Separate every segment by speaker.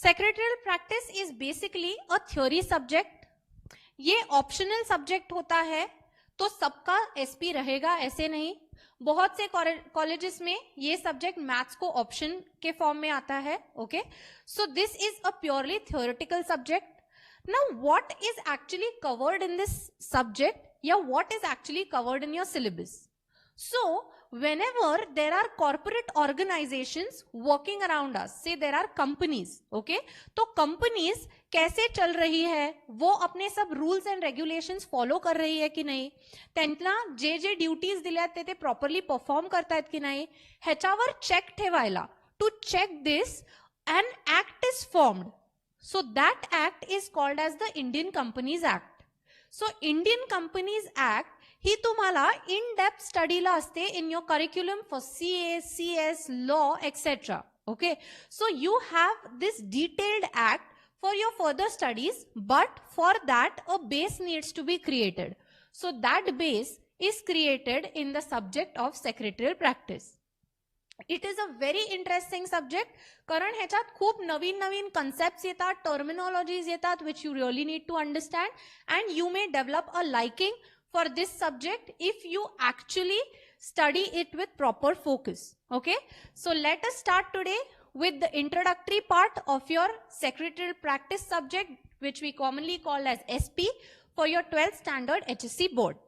Speaker 1: Secretarial practice is basically a theory subject. ये optional subject होता है, तो सबका एसपी रहेगा ऐसे नहीं. बहुत से कॉलेजेस में ये सब्जेक्ट मैथ्स को ऑप्शन के फॉर्म में आता है. Okay, so this is a purely theoretical subject. Now what is actually covered in this subject, या what is actually covered in your syllabus? So whenever there are corporate organizations working around us, say there are companies, okay, तो companies कैसे चल रही है, वो अपने सब rules and रेग्युलेशंस follow कर रही है कि नहीं, त्यांना जे जे ड्युटीज दिल्या ते प्रॉपरली परफॉर्म करतायत की नाही, ह्याच्यावर चेक ठेवायला. To check this an act is formed. So that act is called as the Indian Companies Act. So Indian Companies Act ही तुम्हाला इन डेप्थ स्टडीला असते in your curriculum for CA, CS, law etcetera. Okay, so you have this detailed act for your further studies, but for that a base needs to be created. So that base is created in the subject of secretarial practice. It is a very interesting subject, कारण ह्याच्यात खूप नवीन नवीन concepts येतात, terminologies येतात, which you really need to understand, and you may develop a liking for this subject if you actually study it with proper focus. Okay, so let us start today with the introductory part of your secretarial practice subject, which we commonly call as SP for your 12th standard HSC board.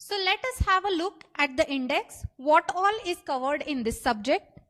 Speaker 1: So let us have a look at the index, what all is covered in this subject.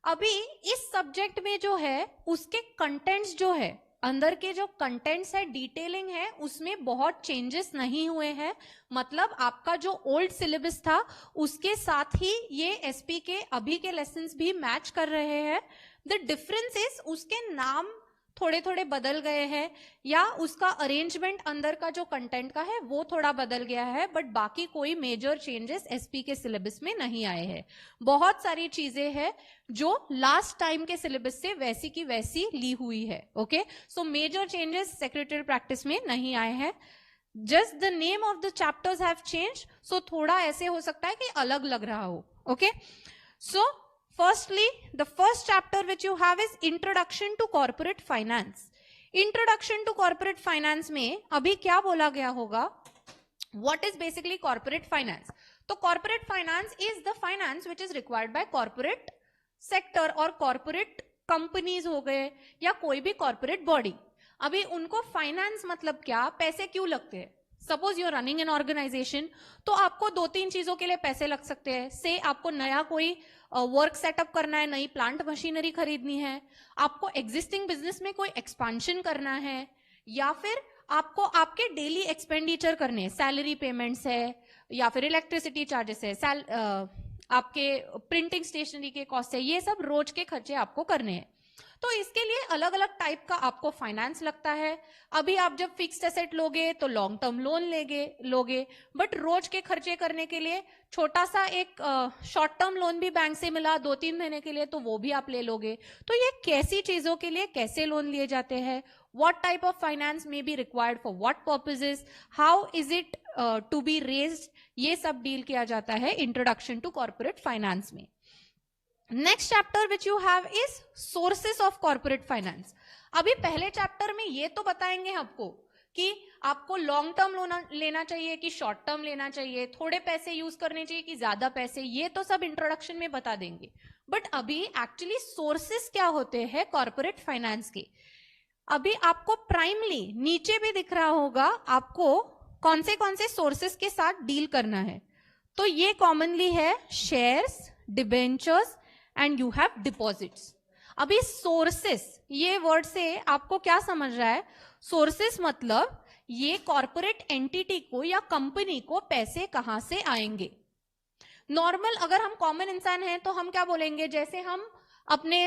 Speaker 1: अभी इस subject में जो है उसके contents जो है, अंदर के जो कंटेंट्स है, डिटेलिंग है, उसमें बहुत चेंजेस नहीं हुए हैं. मतलब आपका जो ओल्ड सिलेबस था उसके साथ ही ये एसपी के अभी के लेसन्स भी मैच कर रहे हैं. द डिफरेंस इज उसके नाम थोड़े थोड़े बदल गए हैं, या उसका अरेंजमेंट अंदर का जो कंटेंट का है वो थोड़ा बदल गया है, बट बाकी कोई मेजर चेंजेस एसपी के सिलेबस में नहीं आए हैं. बहुत सारी चीजें हैं जो लास्ट टाइम के सिलेबस से वैसी की वैसी ली हुई है. Okay, so major changes secretarial practice में नहीं आए हैं. Just the name of the chapters have change, so थोड़ा ऐसे हो सकता है कि अलग लग रहा हो. Okay, so firstly, the first chapter which you have is Introduction to Corporate Finance. Introduction to Corporate Finance में अभी क्या बोला गया होगा? What is basically corporate finance? तो corporate finance is the finance which is required by corporate sector और corporate companies हो गए या कोई भी corporate body. अभी उनको finance मतलब क्या, पैसे क्यों लगते हैं? Suppose you are running an organisation, तो आपको 2-3 चीजों के लिए पैसे लग सकते हैं. से आपको नया कोई वर्क सेटअप करना है, नई प्लांट मशीनरी खरीदनी है, आपको एग्जिस्टिंग बिजनेस में कोई एक्सपांशन करना है, या फिर आपको आपके डेली एक्सपेंडिचर करने हैं, सैलरी पेमेंट्स है, या फिर इलेक्ट्रिसिटी चार्जेस है, आपके प्रिंटिंग स्टेशनरी के कॉस्ट है, ये सब रोज के खर्चे आपको करने हैं. तो इसके लिए अलग अलग टाइप का आपको फाइनेंस लगता है. अभी आप जब फिक्स्ड एसेट लोगे तो लॉन्ग टर्म लोन लोगे, बट रोज के खर्चे करने के लिए छोटा सा एक शॉर्ट टर्म लोन भी बैंक से मिला 2-3 महीने के लिए, तो वो भी आप ले लोगे. तो ये कैसी चीजों के लिए कैसे लोन लिए जाते हैं, what type of finance may be required for what purposes, how is it to be raised, ये सब डील किया जाता है इंट्रोडक्शन टू कॉर्पोरेट फाइनेंस में. Next chapter which you have is sources of corporate finance. अभी पहले chapter में ये तो बताएंगे आपको कि आपको लॉन्ग टर्म लोन लेना चाहिए कि शॉर्ट टर्म लेना चाहिए, थोड़े पैसे यूज करने चाहिए कि ज्यादा पैसे, ये तो सब इंट्रोडक्शन में बता देंगे. बट अभी एक्चुअली सोर्सेस क्या होते हैं कॉर्पोरेट फाइनेंस के, अभी आपको प्राइमली नीचे भी दिख रहा होगा आपको कौन से सोर्सेस के साथ डील करना है. तो ये कॉमनली है shares, debentures and you have deposits. अभी सोर्सेस ये वर्ड से आपको क्या समझ रहा है? सोर्सेस मतलब ये कॉर्पोरेट एंटिटी को या कंपनी को पैसे कहां से आएंगे. नॉर्मल अगर हम कॉमन इंसान हैं तो हम क्या बोलेंगे, जैसे हम अपने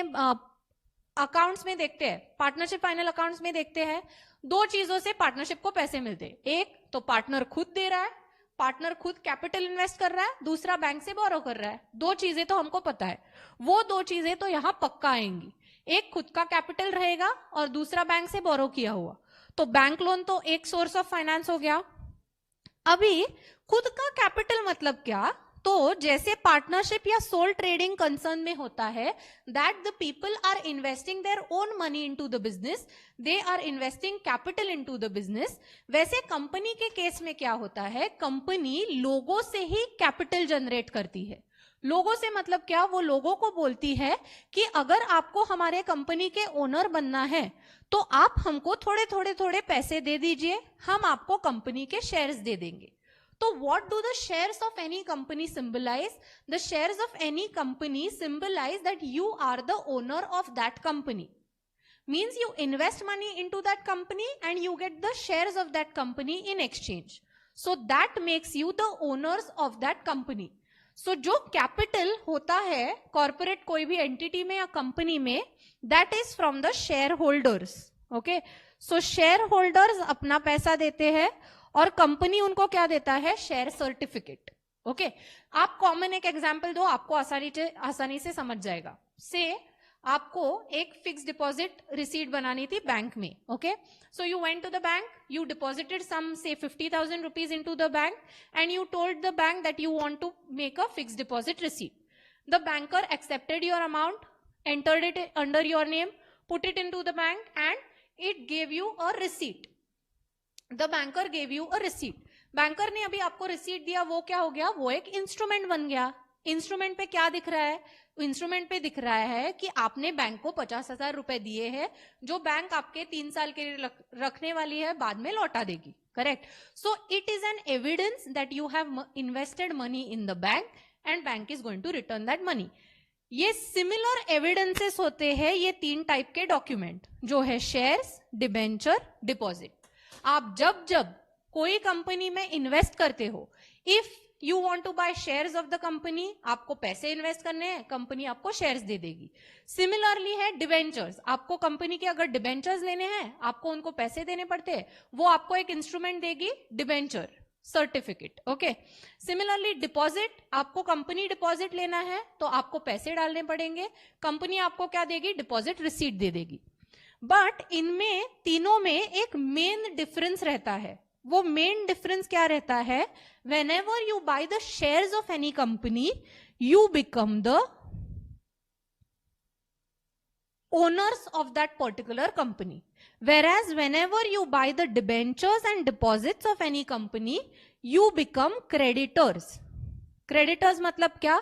Speaker 1: अकाउंट्स में देखते हैं, पार्टनरशिप फाइनल अकाउंट्स में देखते हैं, 2 चीजों से पार्टनरशिप को पैसे मिलते हैं. एक तो पार्टनर खुद दे रहा है, पार्टनर खुद कैपिटल इन्वेस्ट कर रहा है, दूसरा बैंक से बोरो कर रहा है. 2 चीजें तो हमको पता है, वो 2 चीजें तो यहां पक्का आएंगी. एक खुद का कैपिटल रहेगा और दूसरा बैंक से बोरो किया हुआ. तो बैंक लोन तो एक सोर्स ऑफ फाइनेंस हो गया. अभी खुद का कैपिटल मतलब क्या, तो जैसे पार्टनरशिप या सोल ट्रेडिंग कंसर्न में होता है, that the people are investing their own money into the business, they are investing capital into the business, वैसे कंपनी के केस में क्या होता है, कंपनी लोगों से ही कैपिटल जनरेट करती है। लोगों से मतलब क्या, वो लोगों को बोलती है कि अगर आपको हमारे कंपनी के ओनर बनना है तो आप हमको थोड़े थोड़े थोड़े पैसे दे दीजिए, हम आपको कंपनी के शेयर्स दे देंगे। तो what do the shares of any company symbolize? The shares of any company symbolize that you are the owner of that company. Means you invest money into that company and you get the shares of that company in exchange. So that makes you the owners of that company. So जो capital होता है corporate कोई भी entity में या company में, that is from the shareholders. Okay? So shareholders अपना पैसा देते हैं और कंपनी उनको क्या देता है, शेयर सर्टिफिकेट। ओके, आप कॉमन एक एग्जांपल दो, आपको आसानी से समझ जाएगा। से आपको एक फिक्स डिपॉजिट रिसीट बनानी थी बैंक में। Okay, so you went to the bank, you deposited some से 50,000 rupees into the bank and you told the bank that you want to make a fix deposit receipt. The banker accepted your amount, entered it under your name, put it into the bank and it gave you a receipt. The banker gave you a receipt. Banker ने अभी आपको receipt दिया, वो क्या हो गया, वो एक इंस्ट्रूमेंट बन गया। इंस्ट्रूमेंट पे क्या दिख रहा है, इंस्ट्रूमेंट पे दिख रहा है कि आपने बैंक को 50,000 रुपए दिए हैं, जो बैंक आपके 3 साल के लिए रखने वाली है, बाद में लौटा देगी। Correct? So it is an evidence that you have invested money in the bank and bank is going to return that money. ये सिमिलर एविडेंसेस होते हैं, ये 3 टाइप के डॉक्यूमेंट जो है शेयर्स, डिबेंचर, डिपॉजिट। आप जब जब कोई कंपनी में इन्वेस्ट करते हो, if you want to buy shares of the company, आपको पैसे इन्वेस्ट करने हैं, कंपनी आपको शेयर्स दे देगी। सिमिलरली है डिबेंचर्स, आपको कंपनी के अगर डिबेंचर्स लेने हैं, आपको उनको पैसे देने पड़ते हैं, वो आपको एक इंस्ट्रूमेंट देगी, debenture certificate. Okay, similarly deposit, आपको कंपनी डिपॉजिट लेना है तो आपको पैसे डालने पड़ेंगे, कंपनी आपको क्या देगी, डिपॉजिट रिसीट दे देगी। बट इनमें तीनों में एक मेन डिफरेंस रहता है। वो मेन डिफरेंस क्या रहता है, whenever you buy the shares of any company, you become the owners of that particular company. Whereas whenever you buy the debentures and deposits of any company, you become creditors. Creditors मतलब क्या,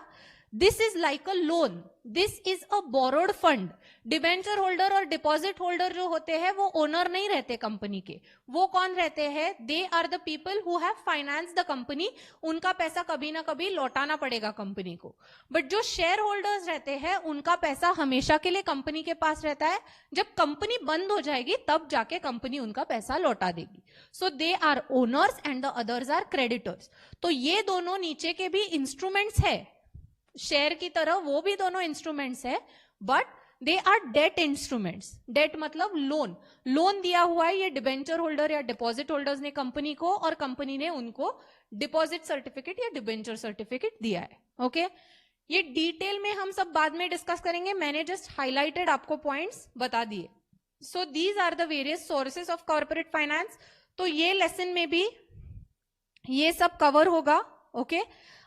Speaker 1: this is like a loan, this is a borrowed fund. Debenture holder और deposit holder जो होते हैं वो owner नहीं रहते company के, वो कौन रहते हैं, they are the people who have finance the company, उनका पैसा कभी ना कभी लौटाना पड़ेगा कंपनी को। बट जो शेयर होल्डर्स रहते हैं उनका पैसा हमेशा के लिए कंपनी के पास रहता है, जब कंपनी बंद हो जाएगी तब जाके कंपनी उनका पैसा लौटा देगी। So they are owners and the others are creditors. तो ये दोनों नीचे के भी इंस्ट्रूमेंट्स है, शेयर की तरह वो भी दोनों इंस्ट्रूमेंट्स है, but they are debt instruments. Debt मतलब लोन, लोन दिया हुआ है ये डिबेंचर होल्डर या डिपॉजिट होल्डर्स ने कंपनी को, और कंपनी ने उनको डिपॉजिट सर्टिफिकेट या डिबेंचर सर्टिफिकेट दिया है। ओके, ये डिटेल में हम सब बाद में डिस्कस करेंगे, मैंने जस्ट हाईलाइटेड आपको पॉइंट्स बता दिए। So these are the various sources of corporate finance. तो ये लेसन में भी ये सब कवर होगा। ओके,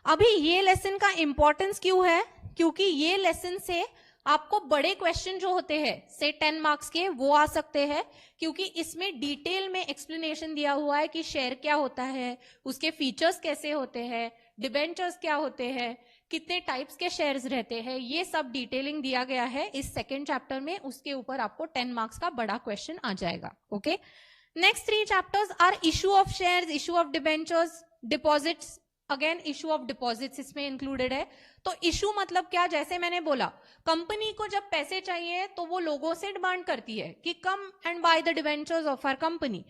Speaker 1: अभी ये लेसन का इंपॉर्टेंस क्यों है, क्योंकि ये लेसन से आपको बड़े क्वेश्चन जो होते हैं से 10 मार्क्स के वो आ सकते हैं, क्योंकि इसमें डिटेल में एक्सप्लेनेशन दिया हुआ है कि शेयर क्या होता है, उसके फीचर्स कैसे होते हैं, डिबेंचर्स क्या होते हैं, कितने टाइप्स के शेयर्स रहते हैं, ये सब डिटेलिंग दिया गया है इस सेकेंड चैप्टर में। उसके ऊपर आपको 10 मार्क्स का बड़ा क्वेश्चन आ जाएगा। Okay, next 3 chapters are issue of shares, issue of debentures, deposits. Again issue of deposits इसमें इंक्लूडेड है। तो इशू मतलब क्या, जैसे मैंने बोला कंपनी को जब पैसे चाहिए तो वो लोगों से डिमांड करती है कि come and buy the debentures of our company,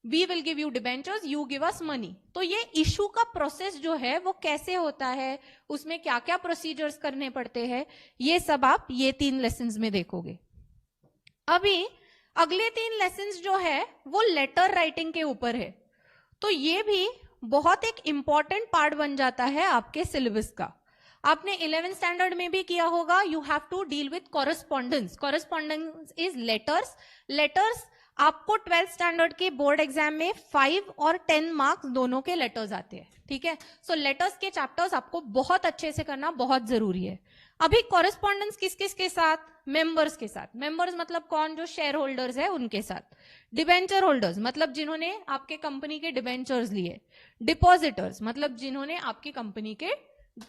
Speaker 1: we will give you debentures, you give us money. तो ये इशू का प्रोसेस जो है वो कैसे होता है, उसमें क्या क्या प्रोसीजर्स करने पड़ते हैं, ये सब आप ये 3 लेसन्स में देखोगे। अभी अगले 3 लेसन्स जो है वो लेटर राइटिंग के ऊपर है। तो ये भी बहुत एक इंपॉर्टेंट पार्ट बन जाता है आपके सिलेबस का। आपने 11th स्टैंडर्ड में भी किया होगा, you have to deal with correspondence. Correspondence is letters. Letters आपको 12th स्टैंडर्ड के बोर्ड एग्जाम में 5 और 10 मार्क्स दोनों के लेटर्स आते हैं, ठीक है। सो लेटर्स के चैप्टर्स आपको बहुत अच्छे से करना बहुत जरूरी है। अभी कॉरेस्पॉन्डेंस किस किस के साथ? मेंबर्स के साथ। मेंबर्स मतलब कौन? जो शेयर होल्डर्स है उनके साथ। डिबेंचर होल्डर्स मतलब जिन्होंने आपके कंपनी के डिबेंचर्स लिए। डिपॉजिटर्स मतलब जिन्होंने आपकी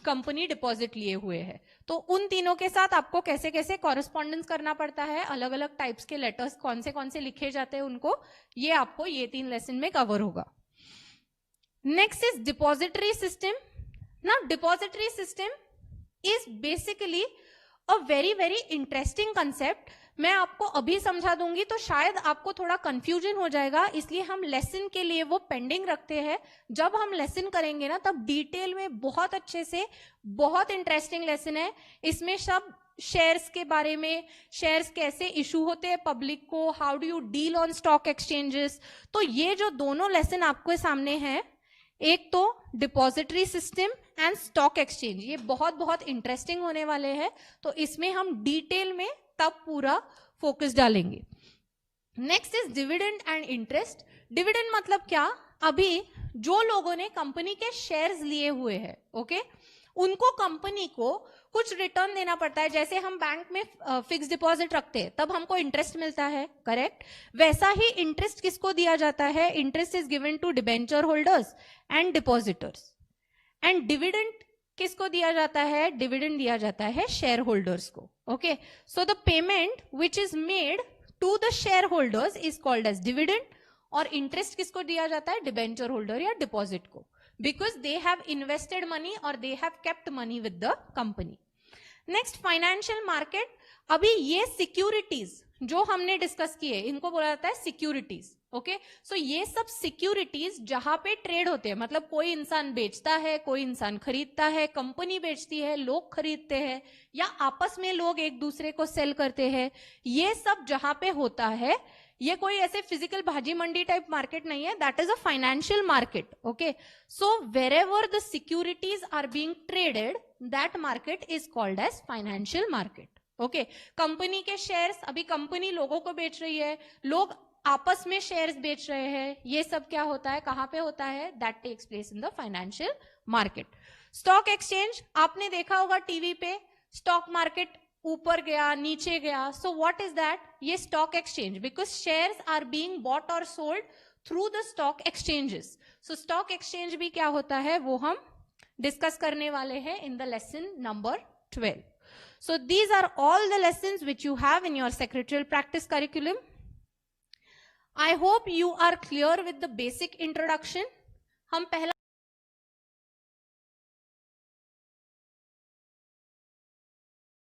Speaker 1: कंपनी डिपॉजिट लिए हुए हैं। तो उन तीनों के साथ आपको कैसे कैसे कॉरेस्पॉन्डेंस करना पड़ता है, अलग अलग टाइप्स के लेटर्स कौन से लिखे जाते हैं उनको, ये आपको ये 3 लेसन में कवर होगा। Next is depository system. ना depository system is basically a very very interesting concept. मैं आपको अभी समझा दूंगी तो शायद आपको थोड़ा कंफ्यूजन हो जाएगा, इसलिए हम लेसन के लिए वो पेंडिंग रखते हैं। जब हम लेसन करेंगे ना तब डिटेल में बहुत अच्छे से, बहुत इंटरेस्टिंग लेसन है। इसमें सब शेयर्स के बारे में, शेयर्स कैसे इशू होते हैं पब्लिक को, how do you deal on stock exchanges. तो ये जो दोनों लेसन आपके सामने हैं, एक तो depository system and stock exchange, ये बहुत बहुत इंटरेस्टिंग होने वाले हैं। तो इसमें हम डिटेल में तब पूरा फोकस डालेंगे। Next is dividend and interest. Dividend मतलब क्या? अभी जो लोगों ने कंपनी के शेयर्स लिए हुए हैं, ओके, उनको कंपनी को कुछ रिटर्न देना पड़ता है। जैसे हम बैंक में फिक्स डिपॉजिट रखते हैं तब हमको इंटरेस्ट मिलता है, करेक्ट। वैसा ही इंटरेस्ट किसको दिया जाता है? Interest is given to debenture holders and depositors. And dividend किसको दिया जाता है? डिविडेंड दिया जाता है शेयर होल्डर्स को, okay. So the payment which is made to the share holders is called as dividend. और इंटरेस्ट किसको दिया जाता है? डिबेंचर होल्डर या डिपॉजिट को, because they have invested money or they have kept money with the company. Next financial market. अभी ये securities जो हमने डिस्कस किए इनको बोला जाता है सिक्योरिटीज, ओके। सो ये सब सिक्योरिटीज जहां पे ट्रेड होते हैं, मतलब कोई इंसान बेचता है, कोई इंसान खरीदता है, कंपनी बेचती है, लोग खरीदते हैं, या आपस में लोग एक दूसरे को सेल करते हैं, ये सब जहां पे होता है, ये कोई ऐसे फिजिकल भाजी मंडी टाइप मार्केट नहीं है, that is a financial market, okay. So wherever the securities are being traded, that market is called as financial market, okay. Company के शेयर्स, अभी कंपनी लोगों को बेच रही है, लोग आपस में शेयर्स बेच रहे हैं, ये सब क्या होता है, कहां पे होता है? That takes place in the financial market. Stock exchange आपने देखा होगा टीवी पे, स्टॉक मार्केट ऊपर गया, नीचे गया। So what is that? ये stock exchange, because shares are being bought और sold through the stock exchanges. So stock exchange भी क्या होता है वो हम डिस्कस करने वाले हैं in the lesson number 12. So these are all the lessons which you have in your secretarial practice curriculum. I hope you are clear with the basic introduction. हम पहला